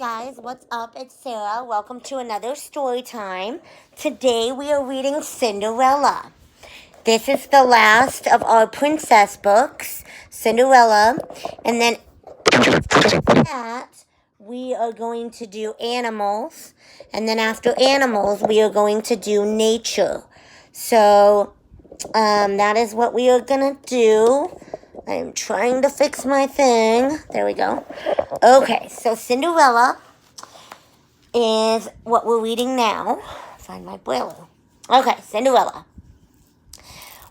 guys, what's up? It's Sarah. Welcome to another story time. Today we are reading Cinderella. This is the last of our princess books, Cinderella, and then after that we are going to do animals, and then after animals we are going to do nature. So that is what we are gonna do. I'm trying to fix my thing. There we go. Okay, so Cinderella is what we're reading now. Find my Braille. Okay, Cinderella.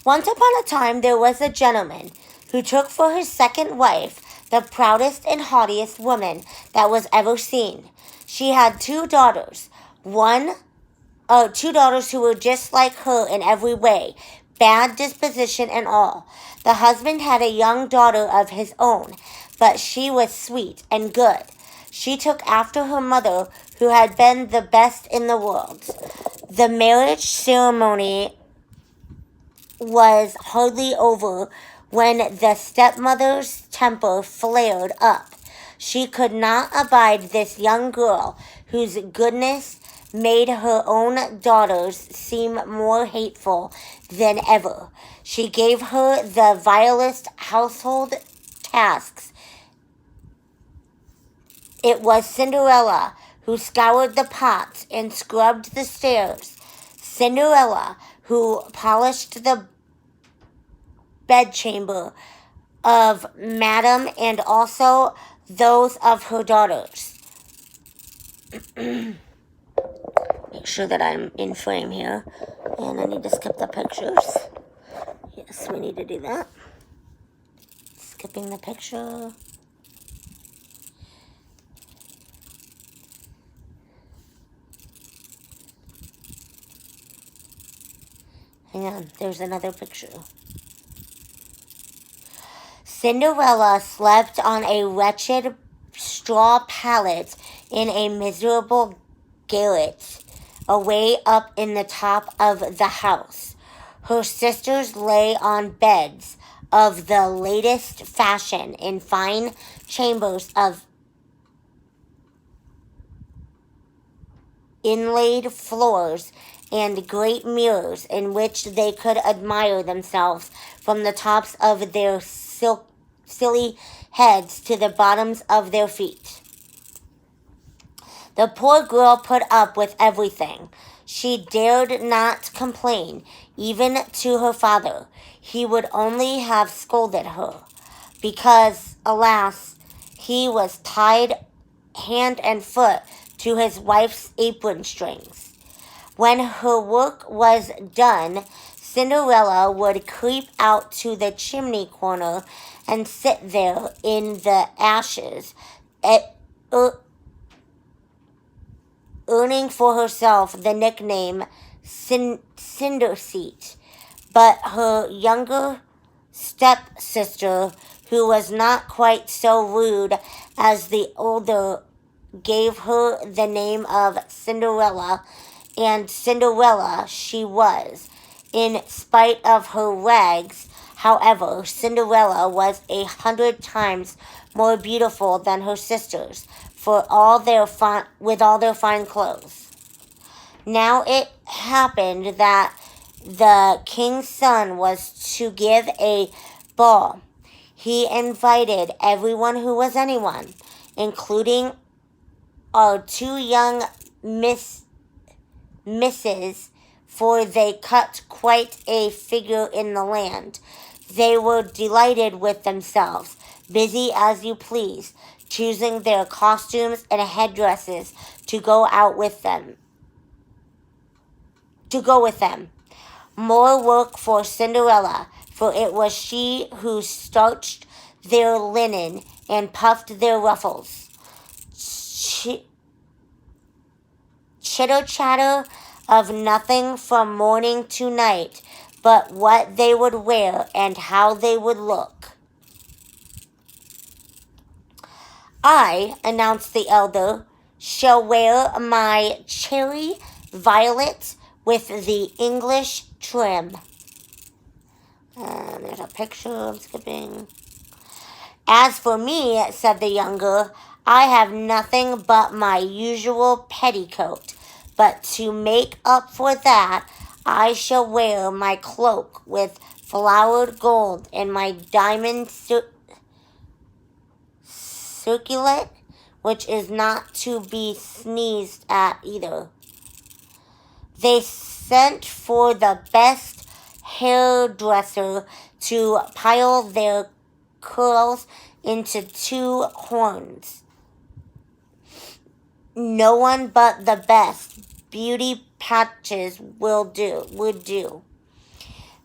Once upon a time, there was a gentleman who took for his second wife the proudest and haughtiest woman that was ever seen. She had two daughters. Two daughters who were just like her in every way, bad disposition and all. The husband had a young daughter of his own, but she was sweet and good. She took after her mother, who had been the best in the world. The marriage ceremony was hardly over when the stepmother's temper flared up. She could not abide this young girl, whose goodness made her own daughters seem more hateful than ever. She gave her the vilest household tasks. It was Cinderella who scoured the pots and scrubbed the stairs. Cinderella who polished the bedchamber of Madam and also those of her daughters. Make sure that I'm in frame here. And I need to skip the pictures. Yes, we need to do that. Skipping the picture. Hang on, there's another picture. Cinderella slept on a wretched straw pallet in a miserable garret, away up in the top of the house. Her sisters lay on beds of the latest fashion in fine chambers of inlaid floors and great mirrors in which they could admire themselves from the tops of their silly heads to the bottoms of their feet. The poor girl put up with everything. She dared not complain, even to her father. He would only have scolded her, because, alas, he was tied hand and foot to his wife's apron strings. When her work was done, Cinderella would creep out to the chimney corner and sit there in the ashes, earning for herself the nickname Cinderseat. But her younger stepsister, who was not quite so rude as the older, gave her the name of Cinderella, and Cinderella she was. In spite of her rags, however, Cinderella was 100 times more beautiful than her sisters, with all their fine clothes. Now it happened that the king's son was to give a ball. He invited everyone who was anyone, including our two young misses, for they cut quite a figure in the land. They were delighted with themselves, busy as you please, choosing their costumes and headdresses to go with them. More work for Cinderella, for it was she who starched their linen and puffed their ruffles. Chitter-chatter of nothing from morning to night, but what they would wear and how they would look. I, announced the elder, shall wear my cherry violet with the English trim. There's a picture of skipping. As for me, said the younger, I have nothing but my usual petticoat, but to make up for that, I shall wear my cloak with flowered gold and my diamond circlet, which is not to be sneezed at either. They sent for the best hairdresser to pile their curls into 2 horns. No one but the best beauty patches would do.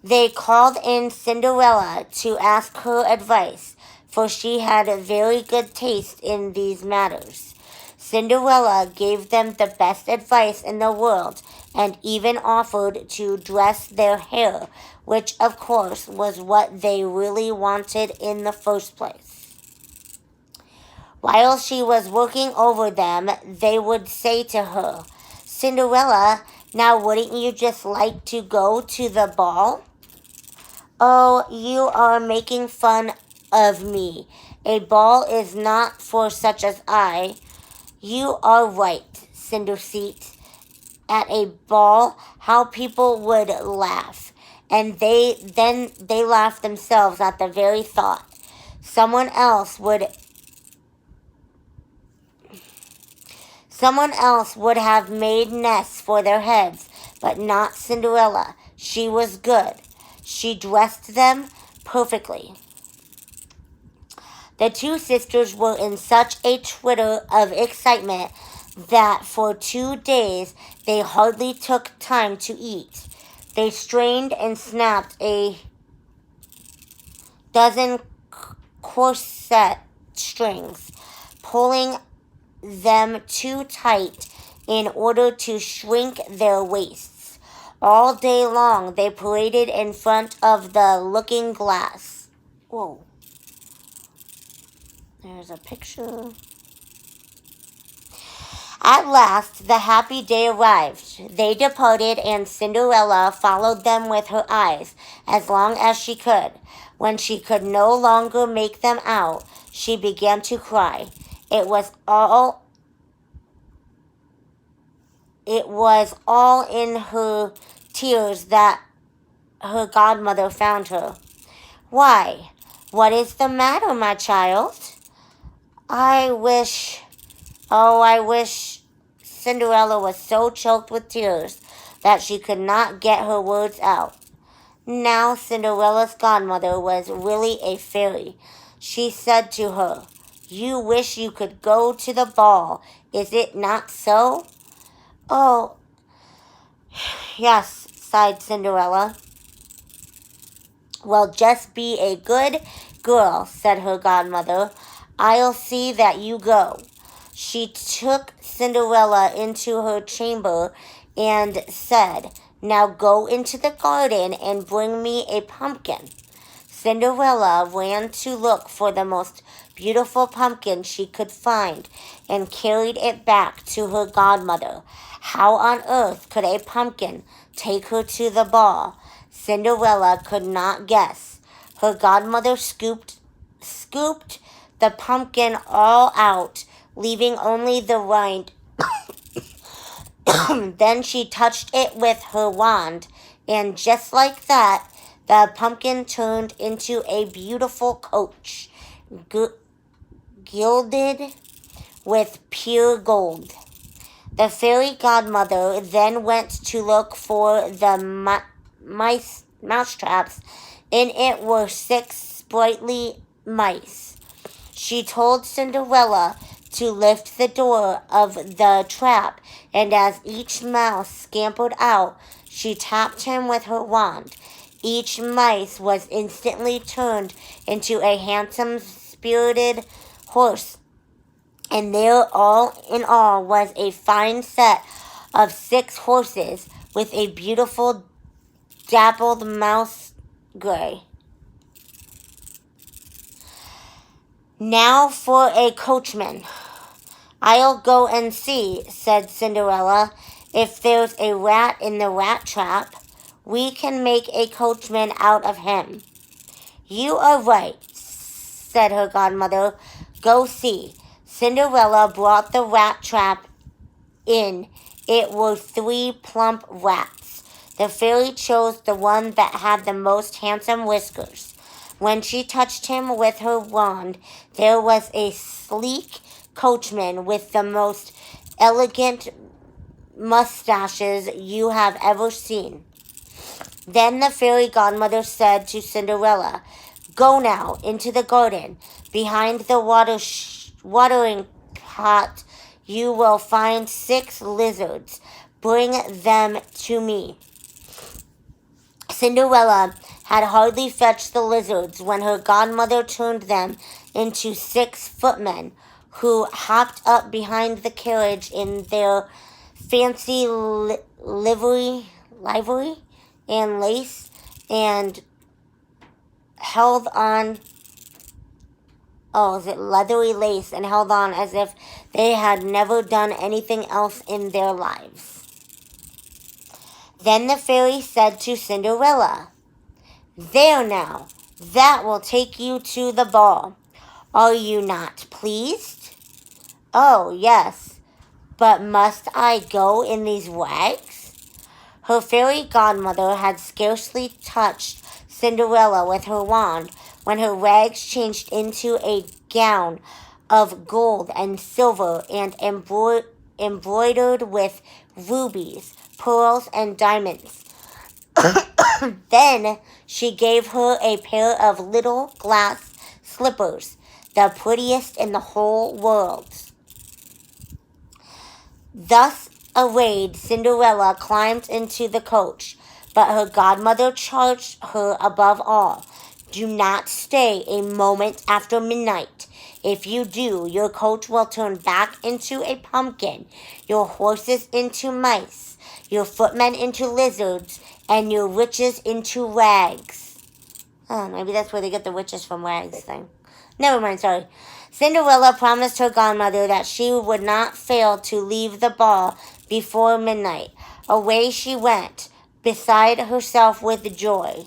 They called in Cinderella to ask her advice, for she had a very good taste in these matters. Cinderella gave them the best advice in the world, and even offered to dress their hair, which of course was what they really wanted in the first place. While she was working over them, they would say to her, "Cinderella, now wouldn't you just like to go to the ball?" "Oh, you are making fun of me. A ball is not for such as I." "You are right, Cinderseat. At a ball, how people would laugh. And they laugh themselves at the very thought. Someone else would have made nests for their heads, but not Cinderella. She was good. She dressed them perfectly." The 2 sisters were in such a twitter of excitement that for 2 days they hardly took time to eat. They strained and snapped a dozen corset strings, pulling them too tight in order to shrink their waists. All day long they paraded in front of the looking glass. Whoa. There's a picture. At last the happy day arrived. They departed, and Cinderella followed them with her eyes as long as she could. When she could no longer make them out, she began to cry. It was all in her tears that her godmother found her. "Why, what is the matter, my child?" I wish Cinderella was so choked with tears that she could not get her words out. Now Cinderella's godmother was really a fairy. She said to her, "You wish you could go to the ball, is it not so?" "Oh, yes," sighed Cinderella. "Well, just be a good girl," said her godmother. "I'll see that you go." She took Cinderella into her chamber and said, "Now go into the garden and bring me a pumpkin." Cinderella ran to look for the most beautiful pumpkin she could find and carried it back to her godmother. How on earth could a pumpkin take her to the ball? Cinderella could not guess. Her godmother scooped the pumpkin all out, leaving only the rind. Then she touched it with her wand, and just like that, the pumpkin turned into a beautiful coach, gilded with pure gold. The fairy godmother then went to look for the mousetraps. In it were 6 sprightly mice. She told Cinderella to lift the door of the trap, and as each mouse scampered out, she tapped him with her wand. Each mice was instantly turned into a handsome, spirited horse, and there all in all was a fine set of 6 horses with a beautiful dappled mouse gray. "Now for a coachman. I'll go and see," said Cinderella. "If there's a rat in the rat trap, we can make a coachman out of him." "You are right," said her godmother. "Go see." Cinderella brought the rat trap in. It were 3 plump rats. The fairy chose the one that had the most handsome whiskers. When she touched him with her wand, there was a sleek coachman with the most elegant mustaches you have ever seen. Then the fairy godmother said to Cinderella, "Go now into the garden. Behind the watering pot you will find 6 lizards. Bring them to me." Cinderella had hardly fetched the lizards when her godmother turned them into 6 footmen, who hopped up behind the carriage in their fancy livery and lace, and held on. Oh, is it leathery lace, and held on as if they had never done anything else in their lives. Then the fairy said to Cinderella, "There now, that will take you to the ball. Are you not pleased?" "Oh, yes, but must I go in these rags?" Her fairy godmother had scarcely touched Cinderella with her wand when her rags changed into a gown of gold and silver and embroidered with rubies, pearls, and diamonds. Then she gave her a pair of little glass slippers, the prettiest in the whole world. Thus arrayed, Cinderella climbed into the coach, but her godmother charged her above all, "Do not stay a moment after midnight. If you do, your coach will turn back into a pumpkin, your horses into mice, your footmen into lizards, and your witches into rags." Oh, maybe that's where they get the witches from rags thing. Never mind, sorry. Cinderella promised her godmother that she would not fail to leave the ball before midnight. Away she went, beside herself with joy.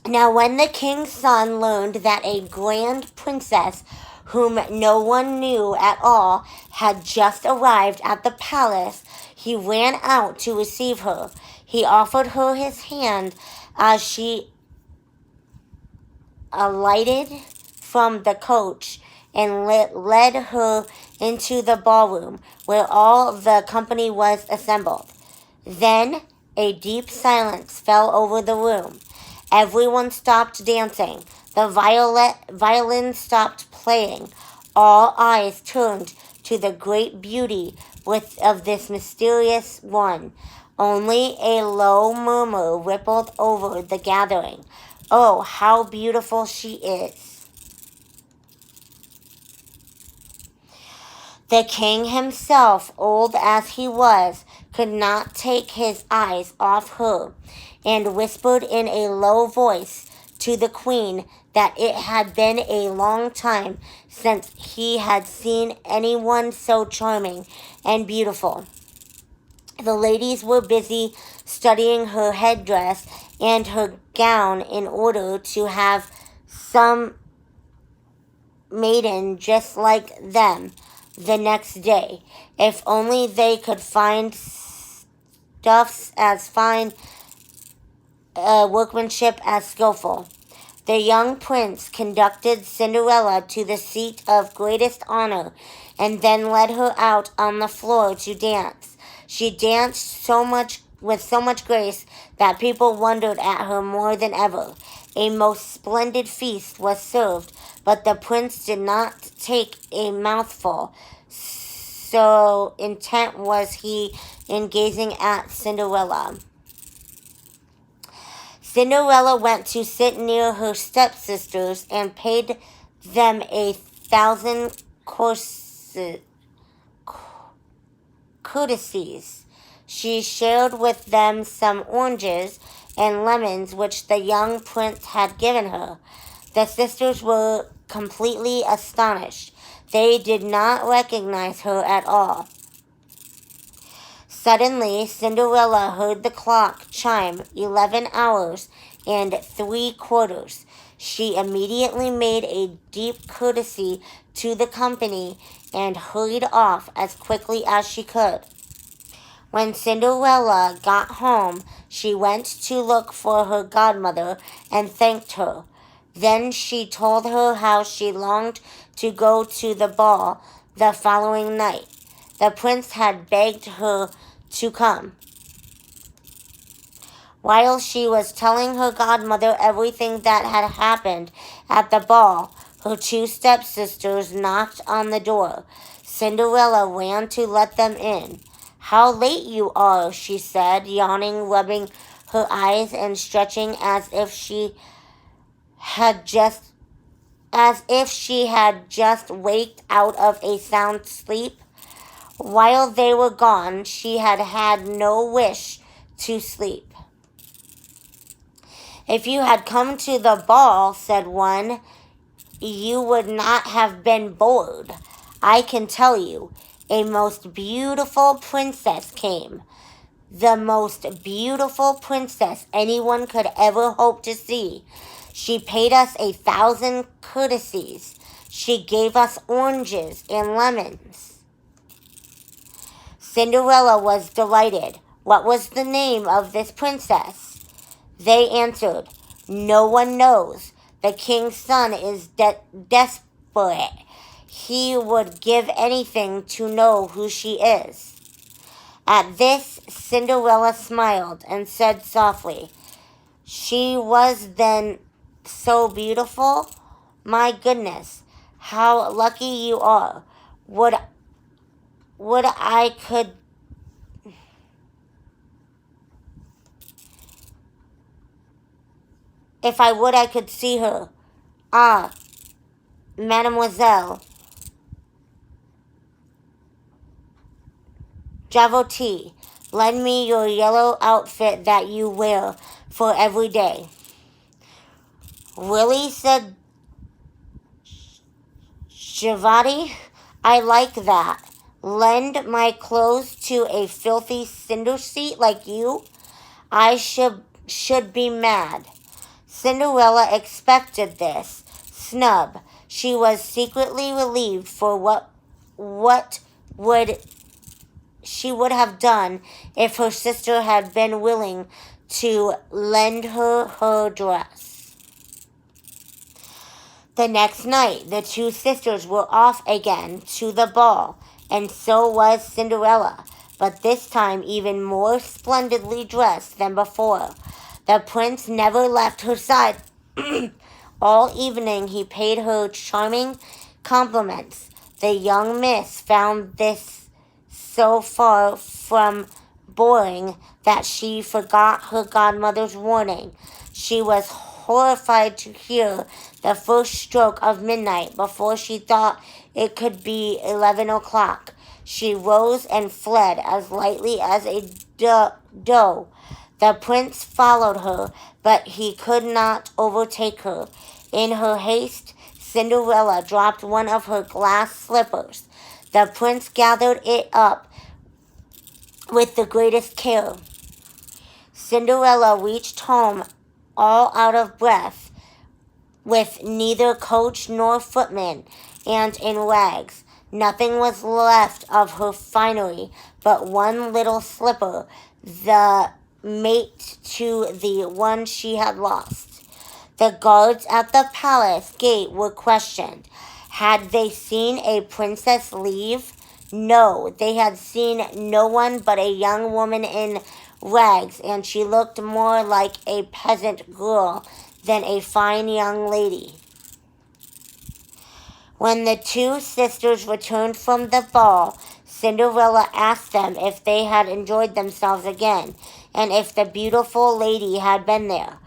Now when the king's son learned that a grand princess whom no one knew at all had just arrived at the palace, he ran out to receive her. He offered her his hand as she alighted from the coach and led her into the ballroom where all the company was assembled. Then a deep silence fell over the room. Everyone stopped dancing. The violin stopped playing. All eyes turned to the great beauty of this mysterious one. Only a low murmur rippled over the gathering. "Oh, how beautiful she is!" The king himself, old as he was, could not take his eyes off her, and whispered in a low voice to the queen that it had been a long time since he had seen anyone so charming and beautiful. The ladies were busy studying her headdress and her gown in order to have some maiden just like them the next day. If only they could find stuffs as fine, workmanship as skillful. The young prince conducted Cinderella to the seat of greatest honor, and then led her out on the floor to dance. She danced with so much grace that people wondered at her more than ever. A most splendid feast was served, but the prince did not take a mouthful, so intent was he in gazing at Cinderella. Cinderella went to sit near her stepsisters and paid them 1,000 courtesies. She shared with them some oranges and lemons which the young prince had given her. The sisters were completely astonished. They did not recognize her at all. Suddenly, Cinderella heard the clock chime 11 hours and 3/4. She immediately made a deep courtesy to the company and hurried off as quickly as she could. When Cinderella got home, she went to look for her godmother and thanked her. Then she told her how she longed to go to the ball the following night. The prince had begged her to come. While she was telling her godmother everything that had happened at the ball, her two stepsisters knocked on the door. Cinderella ran to let them in. "How late you are," she said, yawning, rubbing her eyes and stretching as if she had just waked out of a sound sleep. While they were gone, she had had no wish to sleep. "If you had come to the ball," said one, "you would not have been bored. I can tell you, a most beautiful princess came. The most beautiful princess anyone could ever hope to see. She paid us 1,000 courtesies. She gave us oranges and lemons." Cinderella was delighted. What was the name of this princess? They answered, "No one knows. The king's son is desperate. He would give anything to know who she is." At this, Cinderella smiled and said softly, "She was then so beautiful? My goodness, how lucky you are. Would I could If I would, I could see her. Ah, Mademoiselle Javoti, lend me your yellow outfit that you wear for every day." "Really?" said Javoti. "I like that. Lend my clothes to a filthy cinder seat like you? I should be mad." Cinderella expected this snub. She was secretly relieved for what would she would have done if her sister had been willing to lend her her dress. The next night, the two sisters were off again to the ball, and so was Cinderella, but this time even more splendidly dressed than before. The prince never left her side. All evening he paid her charming compliments. The young miss found this so far from boring that she forgot her godmother's warning. She was horrified to hear the first stroke of midnight before she thought it could be 11 o'clock. She rose and fled as lightly as a doe. The prince followed her, but he could not overtake her. In her haste, Cinderella dropped one of her glass slippers. The prince gathered it up with the greatest care. Cinderella reached home all out of breath, with neither coach nor footman, and in rags. Nothing was left of her finery but one little slipper, the mate to the one she had lost. The guards at the palace gate were questioned. Had they seen a princess leave? No, they had seen no one but a young woman in rags, and she looked more like a peasant girl than a fine young lady. When the two sisters returned from the ball, Cinderella asked them if they had enjoyed themselves again, and if the beautiful lady had been there.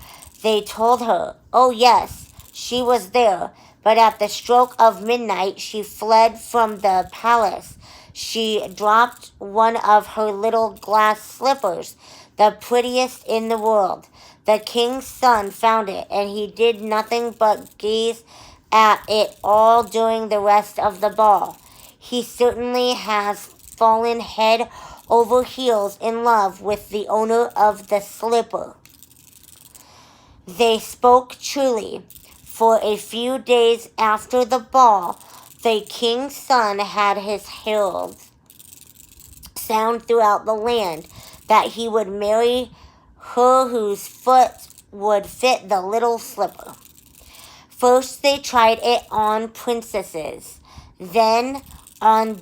They told her, oh yes, she was there, but at the stroke of midnight she fled from the palace. She dropped one of her little glass slippers, the prettiest in the world. The king's son found it, and he did nothing but gaze at it all during the rest of the ball. He certainly has fallen head over heels in love with the owner of the slipper. They spoke truly. For a few days after the ball, the king's son had his heralds sound throughout the land that he would marry her whose foot would fit the little slipper. First they tried it on princesses, then on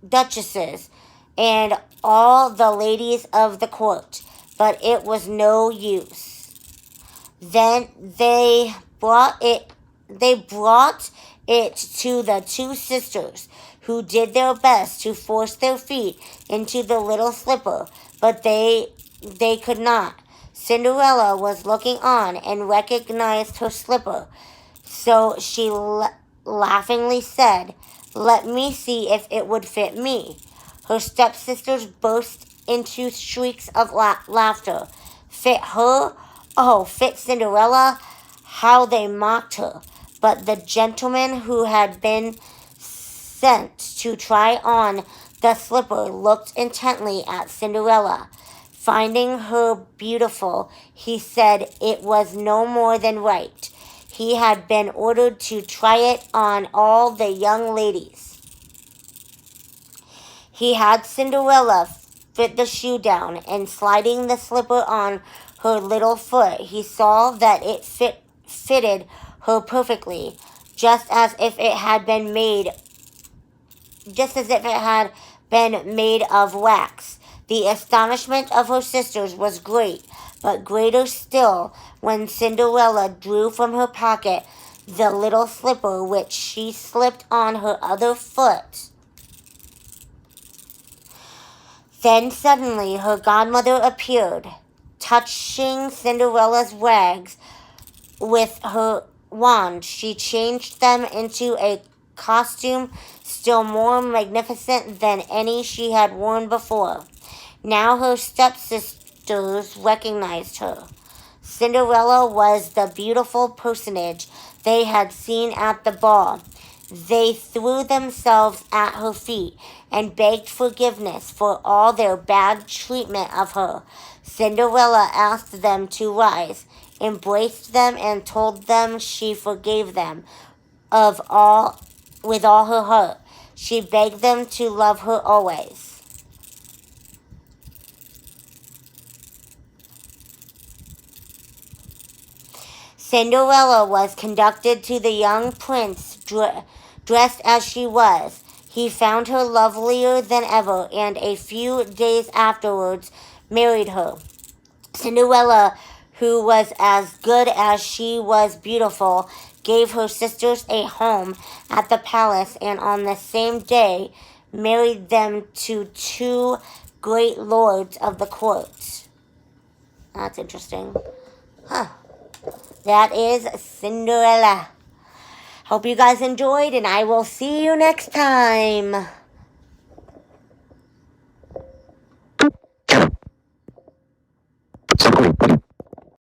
duchesses, and all the ladies of the court, but it was no use. Then they brought it to the two sisters, who did their best to force their feet into the little slipper, but they could not. Cinderella was looking on and recognized her slipper, so she laughingly said, "Let me see if it would fit me." Her stepsisters burst into shrieks of laughter. Fit her? Oh, fit Cinderella? How they mocked her. But the gentleman who had been sent to try on the slipper looked intently at Cinderella. Finding her beautiful, he said it was no more than right. He had been ordered to try it on all the young ladies. He had Cinderella fit the shoe down, and sliding the slipper on her little foot, he saw that it fitted her perfectly, just as if it had been made of wax. The astonishment of her sisters was great, but greater still when Cinderella drew from her pocket the little slipper which she slipped on her other foot. Then suddenly her godmother appeared, touching Cinderella's rags with her wand. She changed them into a costume still more magnificent than any she had worn before. Now her stepsisters recognized her. Cinderella was the beautiful personage they had seen at the ball. They threw themselves at her feet and begged forgiveness for all their bad treatment of her. Cinderella asked them to rise, embraced them, and told them she forgave them with all her heart. She begged them to love her always. Cinderella was conducted to the young prince, dressed as she was. He found her lovelier than ever, and a few days afterwards married her. Cinderella, who was as good as she was beautiful, gave her sisters a home at the palace, and on the same day married them to two great lords of the court. That's interesting. Huh. That is Cinderella. Hope you guys enjoyed, and I will see you next time.